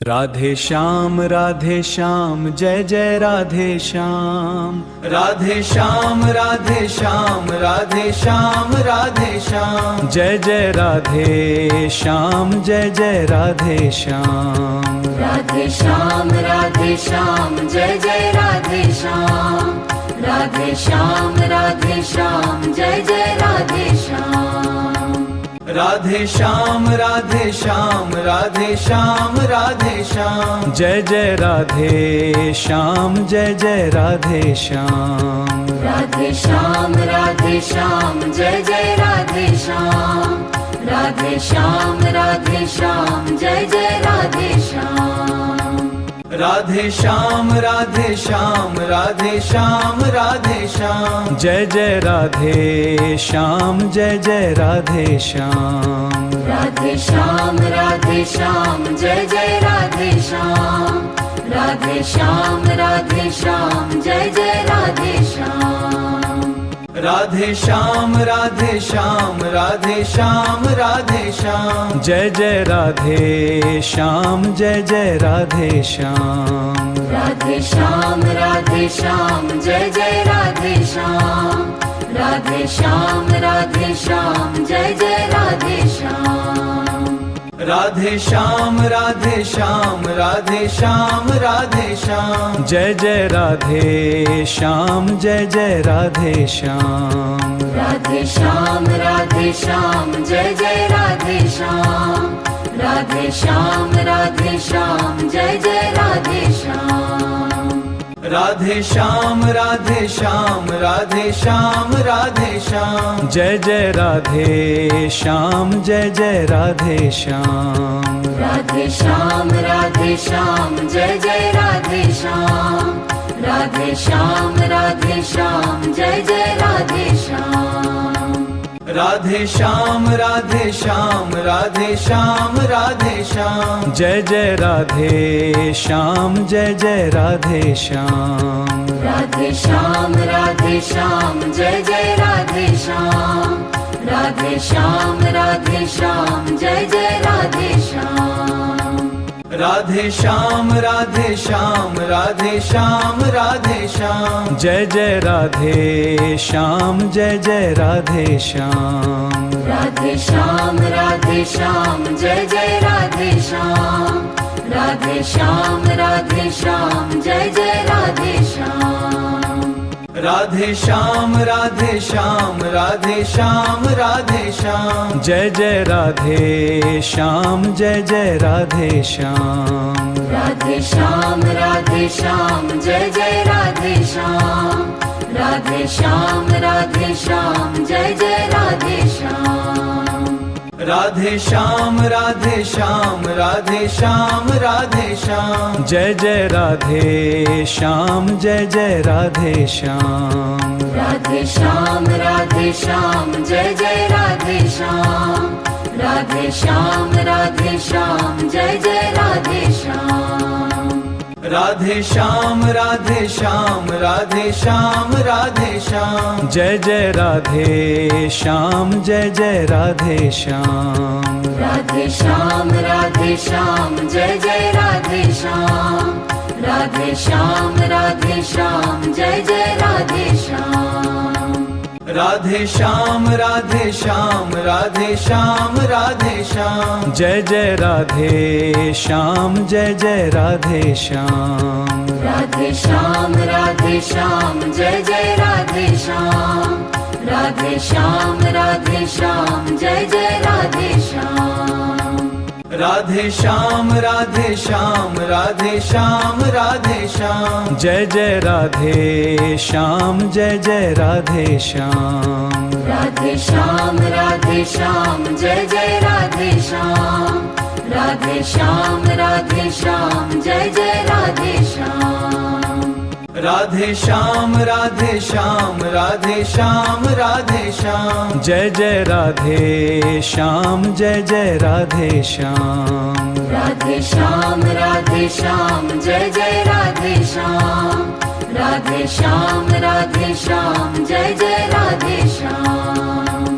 Radhe Shyam Jai Jai Radhe Shyam. Radhe Shyam Radhe Shyam Radhe Shyam Radhe Shyam. Jai Jai Radhe Shyam Jai Jai Radhe Shyam. Radhe Shyam Jai Jai Radhe Shyam. Radhe Shyam Jai Jai Radhe Shyam. Radhe Shyam Radhe Shyam Radhe Shyam Radhe Shyam. Jai Jai Radhe Shyam Jai Jai Radhe Shyam. Radhe Shyam Jai Jai Radhe Shyam. Radhe Shyam Jai Jai Radhe Shyam. Radhe Shyam Radhe Shyam Radhe Shyam Radhe Shyam. Jai Jai Radhe Shyam Jai Jai Radhe Shyam. Radhe Shyam Jai Jai Radhe Shyam. Radhe Shyam Jai Jai Radhe Shyam. Radhe Shyam Radhe Shyam Radhe Shyam Radhe Shyam. Jai Jai Radhe Shyam Jai Jai Radhe Shyam. Radhe Shyam Jai Jai Radhe Shyam. Radhe Shyam Jai Jai Radhe Shyam. Radhe Shyam Radhe Shyam Radhe Shyam Radhe Shyam. Jai Jai Radhe Shyam Jai Jai Radhe Shyam. Radhe Shyam Jai Jai Radhe Shyam. Radhe Shyam Jai Jai Radhe Shyam. Radhe Shyam Radhe Shyam Radhe Shyam Radhe Shyam. Jai Jai Radhe Shyam Jai Jai Radhe Shyam. Radhe Shyam Jai Jai Radhe Shyam. Radhe Shyam Jai Jai Radhe Shyam. Radhe Shyam Radhe Shyam Radhe Shyam Radhe Shyam. Jai Jai Radhe Shyam Jai Jai Radhe Shyam. Radhe Shyam Jai Jai Radhe Shyam. Radhe Shyam Jai Jai Radhe Shyam. Radhe Shyam Radhe Shyam Radhe Shyam Radhe Shyam. Jai Jai Radhe Shyam Jai Jai Radhe Shyam. Radhe Shyam Jai Jai Radhe Shyam. Radhe Shyam Jai Jai Radhe Shyam. Radhe Shyam Radhe Shyam Radhe Shyam Radhe Shyam. Jai Jai Radhe Shyam Jai Jai Radhe Shyam. Radhe Shyam Jai Jai Radhe Shyam. Radhe Shyam Jai Jai Radhe Shyam. Radhe Shyam Radhe Shyam Radhe Shyam Radhe Shyam. Jai Jai Radhe Shyam Jai Jai Radhe Shyam. Radhe Shyam Jai Jai Radhe Shyam. Radhe Shyam Jai Jai Radhe Shyam. Radhe Shyam Radhe Shyam Radhe Shyam Radhe Shyam. Jai Jai Radhe Shyam Jai Jai Radhe Shyam. Radhe Shyam Jai Jai Radhe Shyam. Radhe Shyam Jai Jai Radhe Shyam. Radhe Shyam Radhe Shyam Radhe Shyam Radhe Shyam. Jai Jai Radhe Shyam Jai Jai Radhe Shyam. Radhe Shyam Jai Jai Radhe Shyam. Radhe Shyam Jai Jai Radhe Shyam. Radhe Shyam Radhe Shyam Radhe Shyam Radhe Shyam. Jai Jai Radhe Shyam Jai Jai Radhe Shyam. Radhe Shyam Jai Jai Radhe Shyam. Radhe Shyam Jai Jai Radhe Shyam. Radhe Shyam Radhe Shyam Radhe Shyam Radhe Shyam. Jai Jai Radhe Shyam Jai Jai Radhe Shyam. Radhe Shyam Jai Jai Radhe Shyam. Radhe Shyam Jai Jai Radhe Shyam.